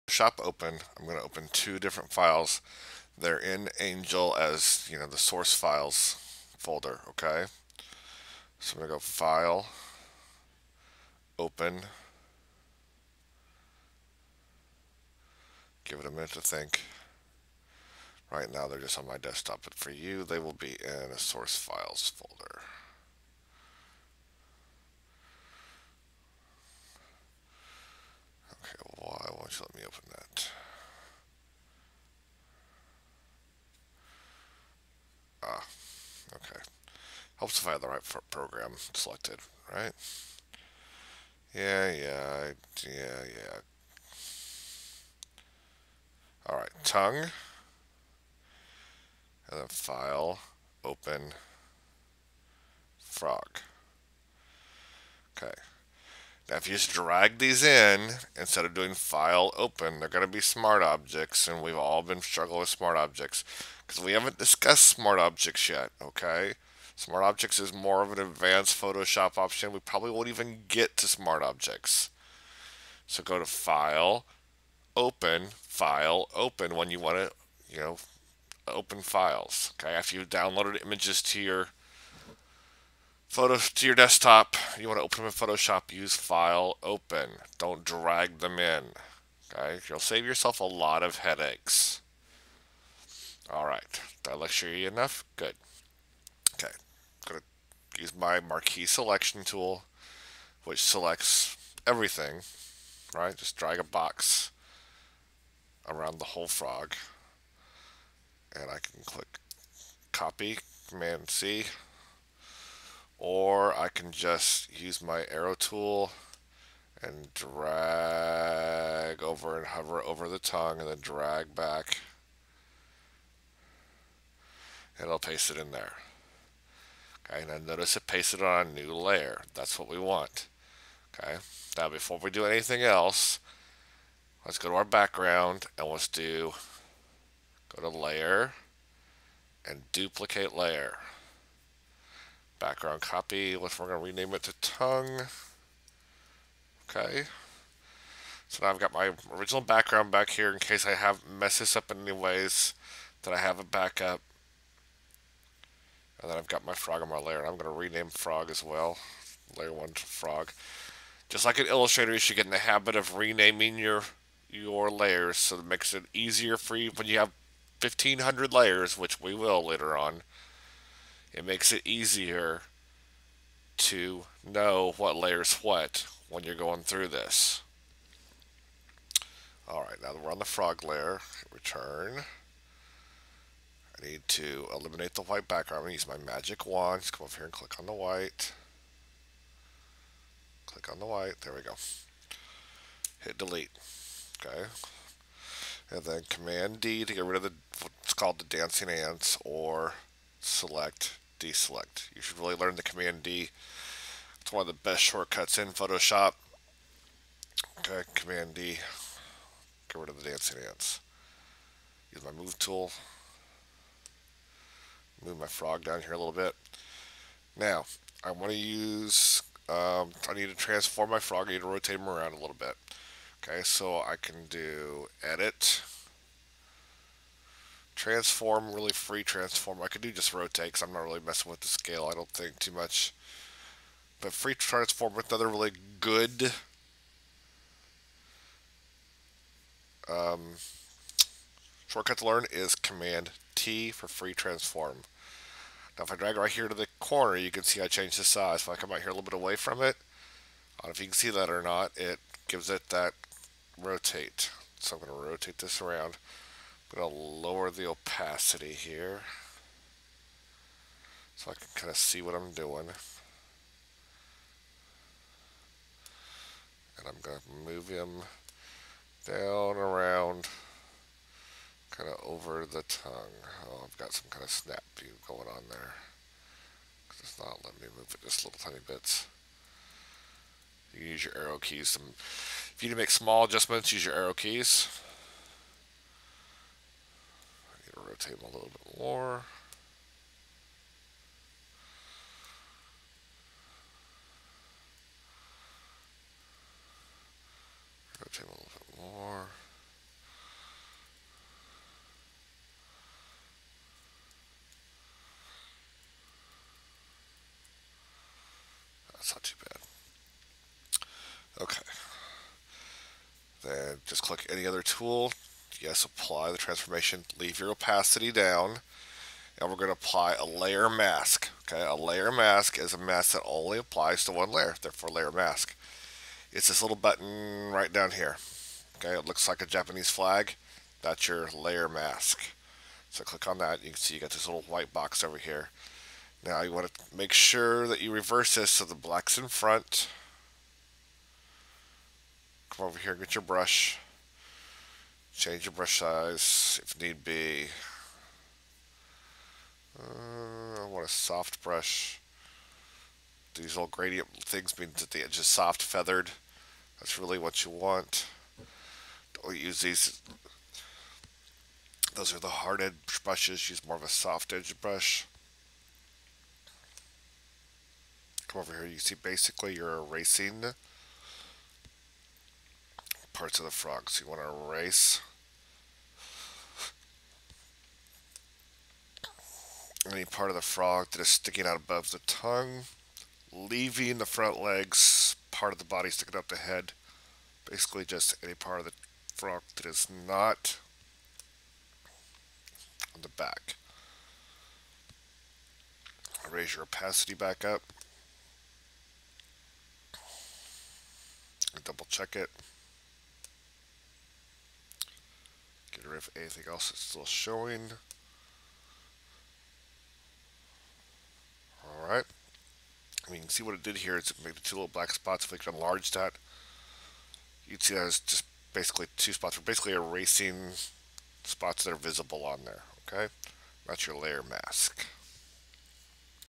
Shop open, I'm going to open two different files. They're in Angel as, the source files folder, okay? So I'm going to go File, Open, give it a minute to think. Right now they're just on my desktop, but for you they will be in a source files folder. Okay, why won't you let me open that? Ah, okay. Helps if I have the right program selected, right? Yeah. All right, tongue, and then file, open, frog. Okay. Now, if you just drag these in instead of doing file open, they're going to be smart objects, and we've all been struggling with smart objects because we haven't discussed smart objects yet. Okay. Smart objects is more of an advanced Photoshop option. We probably won't even get to smart objects. So go to File, Open when you want to, open files. Okay, after you've downloaded images to your desktop, you want to open them in Photoshop, use File, Open. Don't drag them in. Okay, you'll save yourself a lot of headaches. All right, did I lecture you enough? Good. Okay, I'm gonna use my marquee selection tool, which selects everything. Right, just drag a box around the whole frog, and I can click Copy, Command C, or I can just use my arrow tool and drag over and hover over the tongue and then drag back, and it'll paste it in there. Okay, and then notice it pasted on a new layer. That's what we want. Okay, now before we do anything else, let's go to our background and let's go to layer and duplicate layer. Background copy, we're going to rename it to tongue. Okay, so now I've got my original background back here in case I have mess this up in any ways that I have a backup. And then I've got my frog on my layer. And I'm going to rename frog as well. Layer 1 frog. Just like in Illustrator, you should get in the habit of renaming your layers so it makes it easier for you when you have 1,500 layers, which we will later on. It makes it easier to know what layer's what when you're going through this. Alright, now that we're on the frog layer, return. I need to eliminate the white background. I'm going to use my magic wand. Just come over here and click on the white. Click on the white. There we go. Hit delete. Okay. And then Command D to get rid of what's called the dancing ants, or select, deselect. You should really learn the Command D. It's one of the best shortcuts in Photoshop. Okay, Command D. Get rid of the dancing ants. Use my move tool. Move my frog down here a little bit. Now, I want to use, I need to transform my frog. I need to rotate him around a little bit. Okay, so I can do edit, transform, really free transform. I could do just rotate because I'm not really messing with the scale, I don't think, too much. But free transform with another really good um, shortcut to learn is Command T for free transform. Now if I drag right here to the corner, you can see I changed the size. If I come out here a little bit away from it, I don't know if you can see that or not, it gives it that rotate. So I'm going to rotate this around. I'm going to lower the opacity here so I can kind of see what I'm doing. And I'm going to move him down around, kind of over the tongue. Oh, I've got some kind of snap view going on there. It's not letting me move it just little tiny bits. You can use your arrow keys. If you need to make small adjustments, use your arrow keys. I need to rotate them a little bit more. Rotate them a little bit more. that's not too bad. Okay. Then just click any other tool. Yes, apply the transformation. Leave your opacity down. And we're going to apply a layer mask. Okay, a layer mask is a mask that only applies to one layer, therefore layer mask. It's this little button right down here. Okay, it looks like a Japanese flag. That's your layer mask. So click on that. You can see you got this little white box over here. Now you want to make sure that you reverse this so the black's in front. Come over here and get your brush. Change your brush size if need be. I want a soft brush. These little gradient things mean that the edge is soft feathered. That's really what you want. Don't use these. Those are the hard edge brushes. Use more of a soft edge brush. Come over here. You see basically you're erasing parts of the frog. So you want to erase any part of the frog that is sticking out above the tongue, leaving the front legs, part of the body sticking up the head. Basically just any part of the frog that is not on the back. Raise your opacity back up. And double check it. Get rid of anything else that's still showing. Alright. I mean, you can see what it did here. It's made the two little black spots. If we can enlarge that, you'd see that it's just basically two spots. We're basically erasing spots that are visible on there. Okay? That's your layer mask.